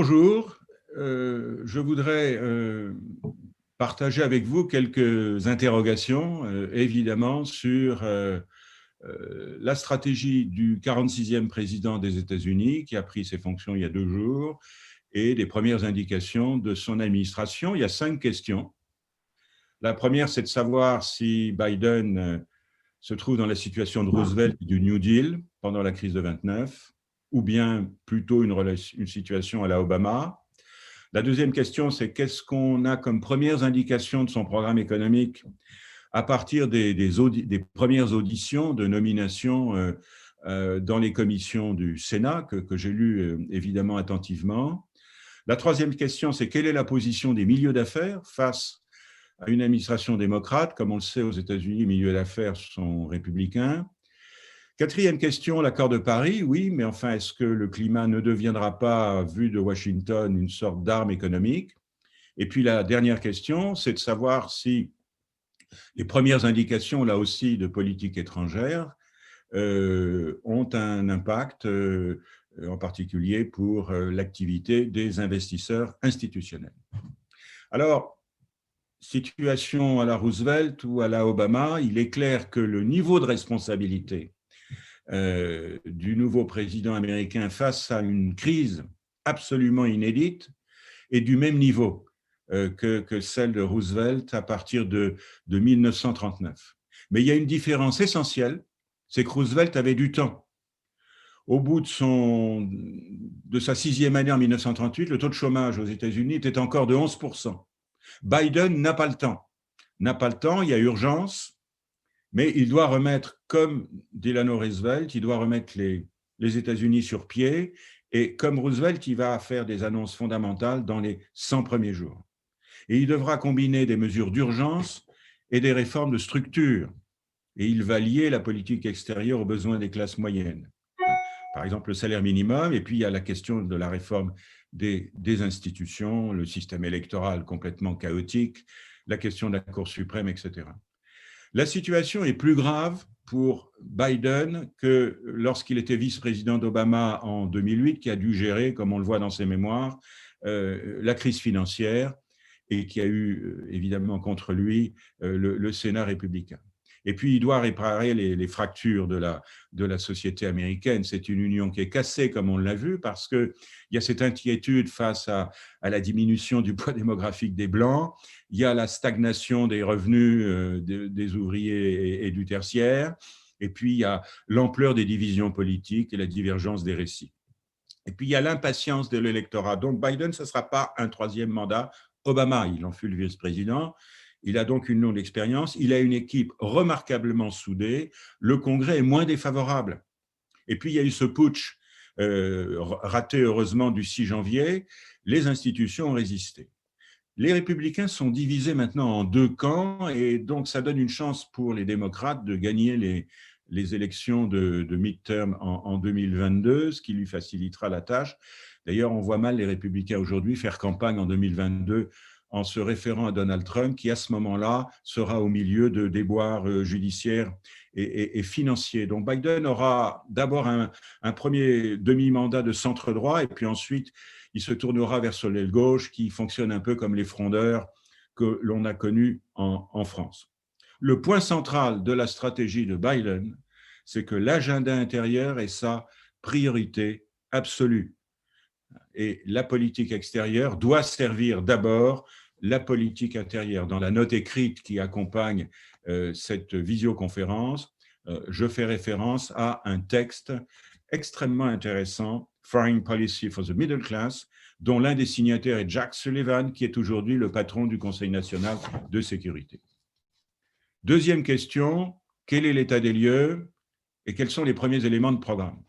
Bonjour, je voudrais partager avec vous quelques interrogations, évidemment, sur la stratégie du 46e président des États-Unis, qui a pris ses fonctions il y a 2 jours, et des premières indications de son administration. Il y a 5 questions. La première, c'est de savoir si Biden se trouve dans la situation de Roosevelt et du New Deal pendant la crise de 29, ou bien plutôt une situation à la Obama. La deuxième question, c'est qu'est-ce qu'on a comme premières indications de son programme économique à partir des premières auditions de nomination dans les commissions du Sénat, que j'ai lues évidemment attentivement. La troisième question, c'est quelle est la position des milieux d'affaires face à une administration démocrate. Comme on le sait, aux États-Unis, les milieux d'affaires sont républicains. Quatrième question, l'accord de Paris, oui, mais enfin, est-ce que le climat ne deviendra pas, vu de Washington, une sorte d'arme économique? Et puis la dernière question, c'est de savoir si les premières indications, là aussi, de politique étrangère ont un impact, en particulier pour l'activité des investisseurs institutionnels. Alors, situation à la Roosevelt ou à la Obama, il est clair que le niveau de responsabilité du nouveau président américain face à une crise absolument inédite est du même niveau que celle de Roosevelt à partir de 1939. Mais il y a une différence essentielle, c'est que Roosevelt avait du temps. Au bout de sa 6e année en 1938, le taux de chômage aux États-Unis était encore de 11%. Biden n'a pas le temps. N'a pas le temps, il y a urgence, mais il doit remettre, comme Delano Roosevelt, il doit remettre les États-Unis sur pied, et comme Roosevelt, il va faire des annonces fondamentales dans les 100 premiers jours. Et il devra combiner des mesures d'urgence et des réformes de structure, et il va lier la politique extérieure aux besoins des classes moyennes. Par exemple, le salaire minimum, et puis il y a la question de la réforme des institutions, le système électoral complètement chaotique, la question de la Cour suprême, etc. La situation est plus grave pour Biden que lorsqu'il était vice-président d'Obama en 2008, qui a dû gérer, comme on le voit dans ses mémoires, la crise financière et qui a eu évidemment contre lui le Sénat républicain. Et puis, il doit réparer les fractures de la société américaine. C'est une union qui est cassée, comme on l'a vu, parce qu'il y a cette inquiétude face à la diminution du poids démographique des Blancs, il y a la stagnation des revenus des ouvriers et du tertiaire, et puis il y a l'ampleur des divisions politiques et la divergence des récits. Et puis il y a l'impatience de l'électorat. Donc Biden, ce ne sera pas un 3e mandat. Obama, il en fut le vice-président. Il a donc une longue expérience. Il a une équipe remarquablement soudée. Le Congrès est moins défavorable. Et puis, il y a eu ce putsch raté, heureusement, du 6 janvier. Les institutions ont résisté. Les républicains sont divisés maintenant en 2 camps, et donc ça donne une chance pour les démocrates de gagner les élections de midterm en 2022, ce qui lui facilitera la tâche. D'ailleurs, on voit mal les républicains aujourd'hui faire campagne en 2022 en se référant à Donald Trump, qui à ce moment-là sera au milieu de déboires judiciaires et financiers. Donc Biden aura d'abord un premier demi-mandat de centre-droit, et puis ensuite il se tournera vers l'aile gauche, qui fonctionne un peu comme les frondeurs que l'on a connus en France. Le point central de la stratégie de Biden, c'est que l'agenda intérieur est sa priorité absolue. Et la politique extérieure doit servir d'abord la politique intérieure. Dans la note écrite qui accompagne cette visioconférence, je fais référence à un texte extrêmement intéressant, Foreign Policy for the Middle Class, dont l'un des signataires est Jack Sullivan, qui est aujourd'hui le patron du Conseil national de sécurité. Deuxième question, quel est l'état des lieux et quels sont les premiers éléments de programme?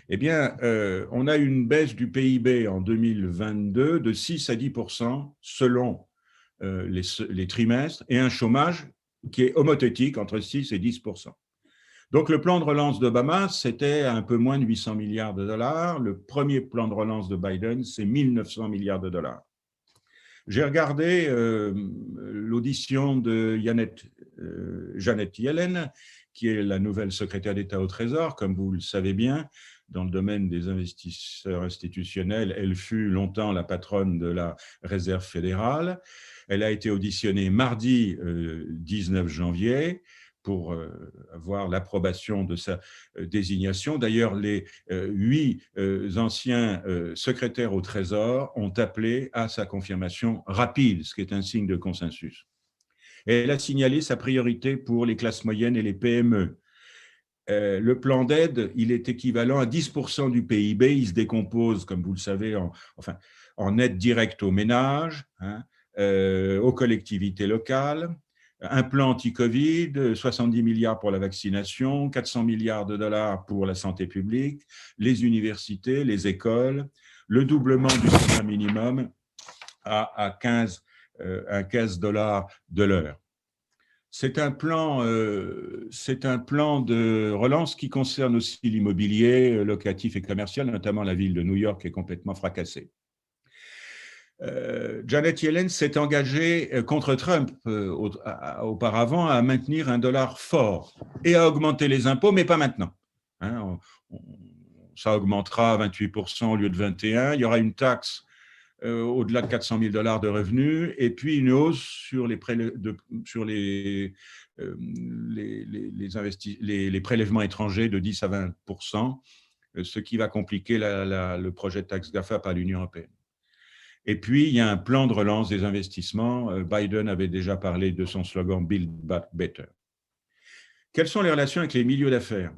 Eh bien, on a une baisse du PIB en 2022 de 6 à 10% selon les trimestres, et un chômage qui est homothétique entre 6 et 10%. Donc, le plan de relance d'Obama, c'était un peu moins de 800 milliards de dollars. Le premier plan de relance de Biden, c'est 1 900 milliards de dollars. J'ai regardé l'audition de Janet Yellen, qui est la nouvelle secrétaire d'État au Trésor, comme vous le savez bien, dans le domaine des investisseurs institutionnels. Elle fut longtemps la patronne de la Réserve fédérale. Elle a été auditionnée mardi 19 janvier pour avoir l'approbation de sa désignation. D'ailleurs, les 8 anciens secrétaires au Trésor ont appelé à sa confirmation rapide, ce qui est un signe de consensus. Elle a signalé sa priorité pour les classes moyennes et les PME. Le plan d'aide, il est équivalent à 10% du PIB. Il se décompose, comme vous le savez, en aide directe aux ménages, aux collectivités locales, un plan anti-Covid, 70 milliards pour la vaccination, 400 milliards de dollars pour la santé publique, les universités, les écoles, le doublement du salaire minimum à 15 dollars de l'heure. C'est un plan de relance qui concerne aussi l'immobilier locatif et commercial, notamment la ville de New York qui est complètement fracassée. Janet Yellen s'est engagée contre Trump auparavant à maintenir un dollar fort et à augmenter les impôts, mais pas maintenant. Ça augmentera à 28% au lieu de 21%. Il y aura une taxe au-delà de 400 000 $ de revenus, et puis une hausse sur les prélèvements étrangers de 10 à 20%, ce qui va compliquer le projet de taxe GAFA par l'Union européenne. Et puis, il y a un plan de relance des investissements. Biden avait déjà parlé de son slogan « Build Back Better ». Quelles sont les relations avec les milieux d'affaires ?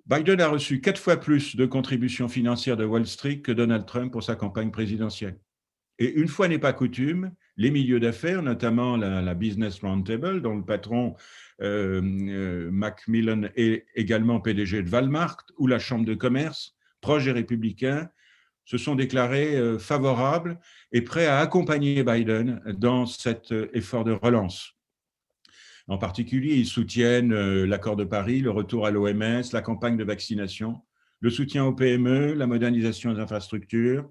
Biden a reçu 4 fois plus de contributions financières de Wall Street que Donald Trump pour sa campagne présidentielle. Et une fois n'est pas coutume, les milieux d'affaires, notamment la Business Roundtable, dont le patron Macmillan est également PDG de Walmart, ou la Chambre de commerce, proche des républicains, se sont déclarés favorables et prêts à accompagner Biden dans cet effort de relance. En particulier, ils soutiennent l'accord de Paris, le retour à l'OMS, la campagne de vaccination, le soutien aux PME, la modernisation des infrastructures,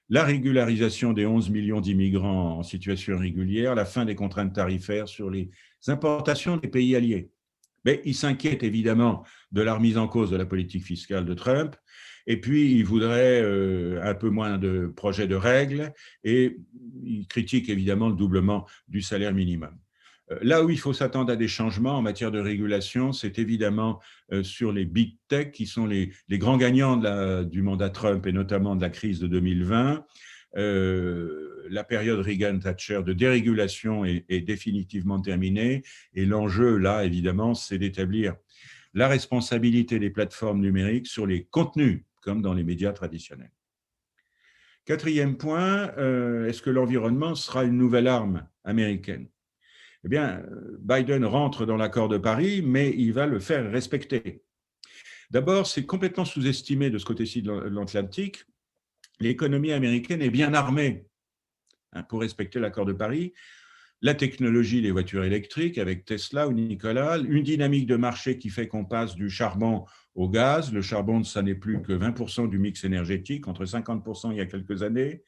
la régularisation des 11 millions d'immigrants en situation irrégulière, la fin des contraintes tarifaires sur les importations des pays alliés. Mais ils s'inquiètent évidemment de la remise en cause de la politique fiscale de Trump, et puis ils voudraient un peu moins de projets de règles, et ils critiquent évidemment le doublement du salaire minimum. Là où il faut s'attendre à des changements en matière de régulation, c'est évidemment sur les big tech qui sont les grands gagnants du mandat Trump et notamment de la crise de 2020. La période Reagan-Thatcher de dérégulation est définitivement terminée et l'enjeu là, évidemment, c'est d'établir la responsabilité des plateformes numériques sur les contenus, comme dans les médias traditionnels. Quatrième point, est-ce que l'environnement sera une nouvelle arme américaine ? Eh bien, Biden rentre dans l'accord de Paris, mais il va le faire respecter. D'abord, c'est complètement sous-estimé de ce côté-ci de l'Atlantique. L'économie américaine est bien armée pour respecter l'accord de Paris. La technologie des voitures électriques avec Tesla ou Nikola, une dynamique de marché qui fait qu'on passe du charbon au gaz. Le charbon, ça n'est plus que 20% du mix énergétique, contre 50% il y a quelques années.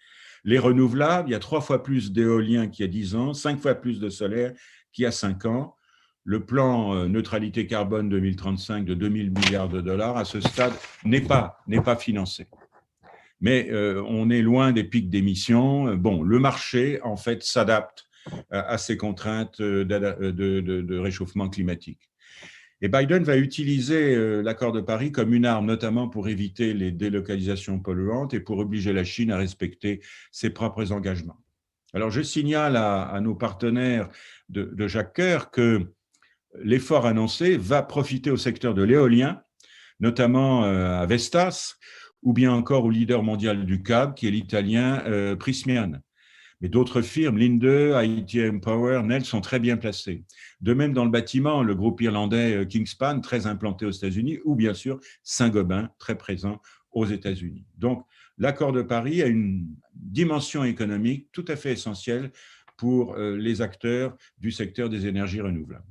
Les renouvelables, il y a 3 fois plus d'éolien qu'il y a 10 ans, 5 fois plus de solaire qu'il y a 5 ans. Le plan neutralité carbone 2035 de 2 000 milliards de dollars, à ce stade, n'est pas financé. Mais on est loin des pics d'émissions. Bon, le marché, en fait, s'adapte à ces contraintes de réchauffement climatique. Et Biden va utiliser l'accord de Paris comme une arme, notamment pour éviter les délocalisations polluantes et pour obliger la Chine à respecter ses propres engagements. Alors, je signale à nos partenaires de Jacques Coeur que l'effort annoncé va profiter au secteur de l'éolien, notamment à Vestas, ou bien encore au leader mondial du câble, qui est l'italien Prysmian. Mais d'autres firmes, Linde, ITM Power, Nel, sont très bien placées. De même dans le bâtiment, le groupe irlandais Kingspan, très implanté aux États-Unis, ou bien sûr Saint-Gobain, très présent aux États-Unis. Donc, l'accord de Paris a une dimension économique tout à fait essentielle pour les acteurs du secteur des énergies renouvelables.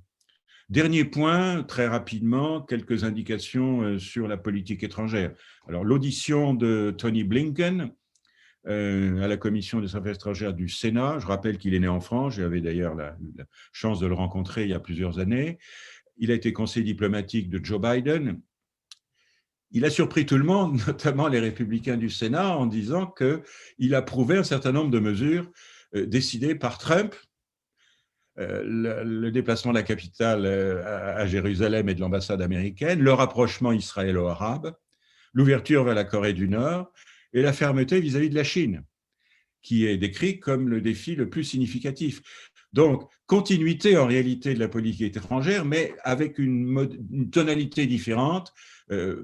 Dernier point, très rapidement, quelques indications sur la politique étrangère. Alors, l'audition de Tony Blinken à la Commission des affaires étrangères du Sénat. Je rappelle qu'il est né en France. J'avais d'ailleurs la chance de le rencontrer il y a plusieurs années. Il a été conseiller diplomatique de Joe Biden. il a surpris tout le monde, notamment les républicains du Sénat, en disant qu'il approuvait un certain nombre de mesures décidées par Trump, le déplacement de la capitale à Jérusalem et de l'ambassade américaine, le rapprochement israélo-arabe, l'ouverture vers la Corée du Nord et la fermeté vis-à-vis de la Chine, qui est décrit comme le défi le plus significatif. Donc, continuité en réalité de la politique étrangère, mais avec une tonalité différente,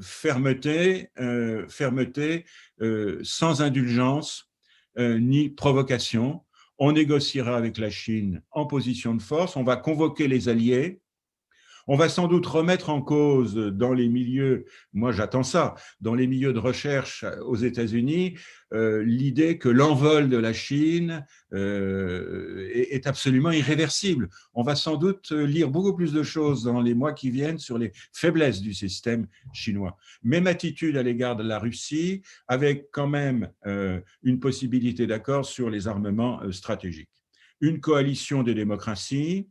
fermeté, sans indulgence ni provocation. On négociera avec la Chine en position de force, on va convoquer les alliés. On va sans doute remettre en cause dans les milieux, moi j'attends ça, dans les milieux de recherche aux États-Unis, l'idée que l'envol de la Chine est absolument irréversible. On va sans doute lire beaucoup plus de choses dans les mois qui viennent sur les faiblesses du système chinois. Même attitude à l'égard de la Russie, avec quand même une possibilité d'accord sur les armements stratégiques. Une coalition des démocraties,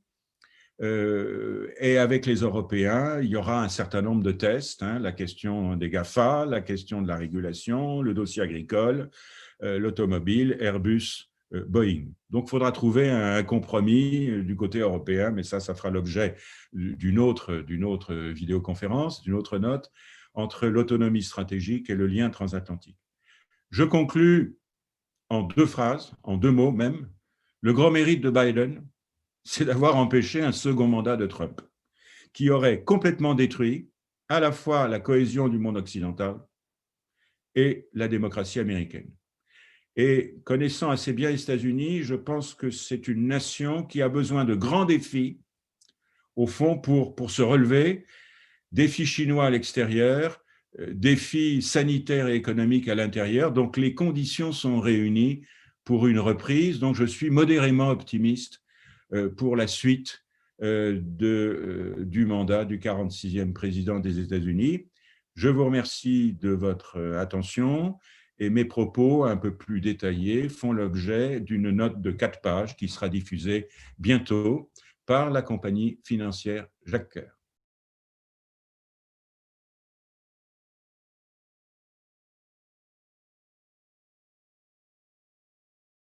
et avec les Européens, il y aura un certain nombre de tests, la question des GAFA, la question de la régulation, le dossier agricole, l'automobile, Airbus, Boeing. Donc, il faudra trouver un compromis du côté européen, mais ça fera l'objet d'une autre vidéoconférence, d'une autre note, entre l'autonomie stratégique et le lien transatlantique. Je conclus en 2 phrases, en 2 mots même. Le grand mérite de Biden, c'est d'avoir empêché un second mandat de Trump, qui aurait complètement détruit à la fois la cohésion du monde occidental et la démocratie américaine. Et connaissant assez bien les États-Unis, je pense que c'est une nation qui a besoin de grands défis, au fond, pour se relever, défis chinois à l'extérieur, défis sanitaires et économiques à l'intérieur. Donc, les conditions sont réunies pour une reprise. Donc, je suis modérément optimiste pour la suite du mandat du 46e président des États-Unis. Je vous remercie de votre attention et mes propos un peu plus détaillés font l'objet d'une note de 4 pages qui sera diffusée bientôt par la compagnie financière Jacques Coeur.